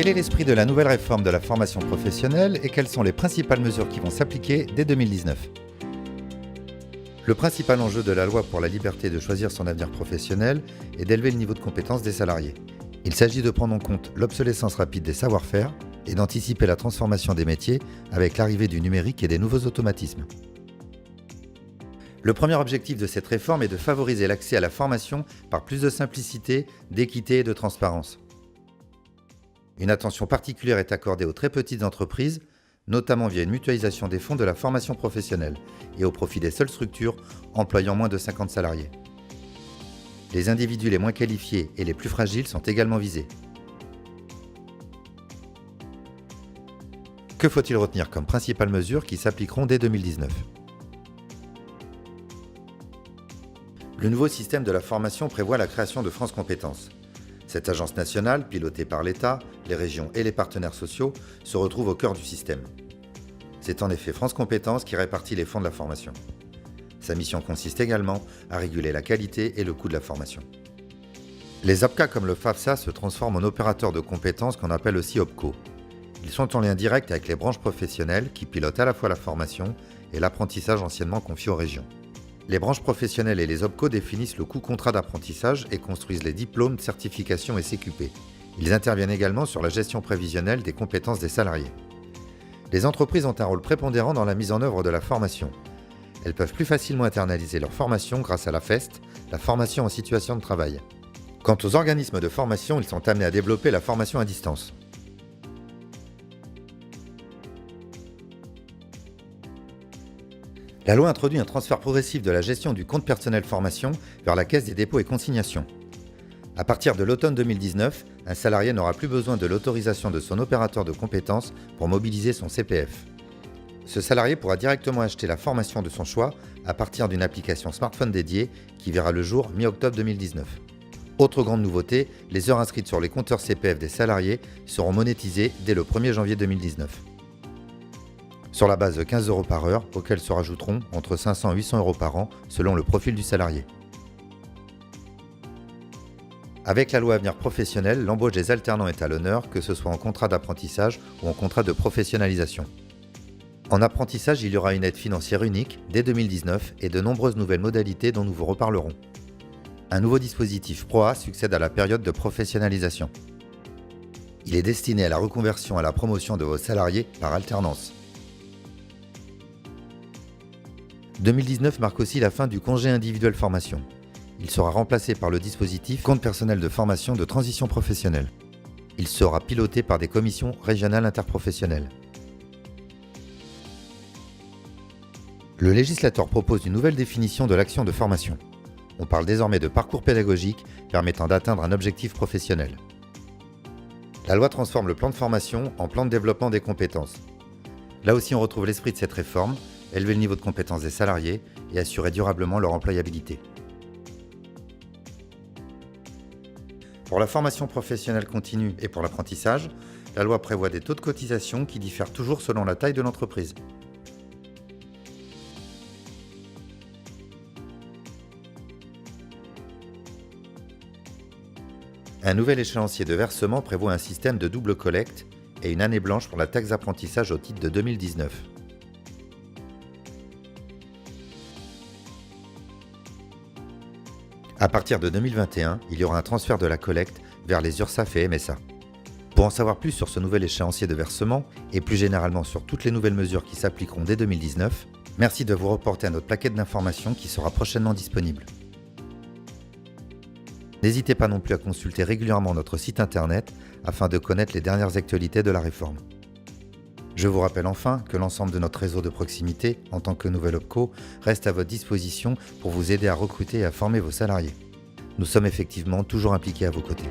Quel est l'esprit de la nouvelle réforme de la formation professionnelle et quelles sont les principales mesures qui vont s'appliquer dès 2019 ? Le principal enjeu de la loi pour la liberté de choisir son avenir professionnel est d'élever le niveau de compétence des salariés. Il s'agit de prendre en compte l'obsolescence rapide des savoir-faire et d'anticiper la transformation des métiers avec l'arrivée du numérique et des nouveaux automatismes. Le premier objectif de cette réforme est de favoriser l'accès à la formation par plus de simplicité, d'équité et de transparence. Une attention particulière est accordée aux très petites entreprises, notamment via une mutualisation des fonds de la formation professionnelle et au profit des seules structures employant moins de 50 salariés. Les individus les moins qualifiés et les plus fragiles sont également visés. Que faut-il retenir comme principales mesures qui s'appliqueront dès 2019 ? Le nouveau système de la formation prévoit la création de France Compétences. Cette agence nationale, pilotée par l'État, les régions et les partenaires sociaux, se retrouve au cœur du système. C'est en effet France Compétences qui répartit les fonds de la formation. Sa mission consiste également à réguler la qualité et le coût de la formation. Les OPCA comme le FAFSA se transforment en opérateurs de compétences qu'on appelle aussi OPCO. Ils sont en lien direct avec les branches professionnelles qui pilotent à la fois la formation et l'apprentissage anciennement confié aux régions. Les branches professionnelles et les OPCO définissent le coût contrat d'apprentissage et construisent les diplômes, certifications et CQP. Ils interviennent également sur la gestion prévisionnelle des compétences des salariés. Les entreprises ont un rôle prépondérant dans la mise en œuvre de la formation. Elles peuvent plus facilement internaliser leur formation grâce à la FEST, la formation en situation de travail. Quant aux organismes de formation, ils sont amenés à développer la formation à distance. La loi introduit un transfert progressif de la gestion du compte personnel formation vers la Caisse des dépôts et consignations. À partir de l'automne 2019, un salarié n'aura plus besoin de l'autorisation de son opérateur de compétences pour mobiliser son CPF. Ce salarié pourra directement acheter la formation de son choix à partir d'une application smartphone dédiée qui verra le jour mi-octobre 2019. Autre grande nouveauté, les heures inscrites sur les compteurs CPF des salariés seront monétisées dès le 1er janvier 2019. Sur la base de 15 € par heure, auxquels se rajouteront entre 500 et 800 € par an selon le profil du salarié. Avec la loi Avenir Professionnel, l'embauche des alternants est à l'honneur, que ce soit en contrat d'apprentissage ou en contrat de professionnalisation. En apprentissage, il y aura une aide financière unique dès 2019 et de nombreuses nouvelles modalités dont nous vous reparlerons. Un nouveau dispositif PROA succède à la période de professionnalisation. Il est destiné à la reconversion et à la promotion de vos salariés par alternance. 2019 marque aussi la fin du congé individuel formation. Il sera remplacé par le dispositif compte personnel de formation de transition professionnelle. Il sera piloté par des commissions régionales interprofessionnelles. Le législateur propose une nouvelle définition de l'action de formation. On parle désormais de parcours pédagogique permettant d'atteindre un objectif professionnel. La loi transforme le plan de formation en plan de développement des compétences. Là aussi on retrouve l'esprit de cette réforme, élever le niveau de compétence des salariés et assurer durablement leur employabilité. Pour la formation professionnelle continue et pour l'apprentissage, la loi prévoit des taux de cotisation qui diffèrent toujours selon la taille de l'entreprise. Un nouvel échéancier de versement prévoit un système de double collecte et une année blanche pour la taxe d'apprentissage au titre de 2019. À partir de 2021, il y aura un transfert de la collecte vers les URSSAF et MSA. Pour en savoir plus sur ce nouvel échéancier de versement et plus généralement sur toutes les nouvelles mesures qui s'appliqueront dès 2019, merci de vous reporter à notre plaquette d'informations qui sera prochainement disponible. N'hésitez pas non plus à consulter régulièrement notre site internet afin de connaître les dernières actualités de la réforme. Je vous rappelle enfin que l'ensemble de notre réseau de proximité, en tant que nouvel OPCO, reste à votre disposition pour vous aider à recruter et à former vos salariés. Nous sommes effectivement toujours impliqués à vos côtés.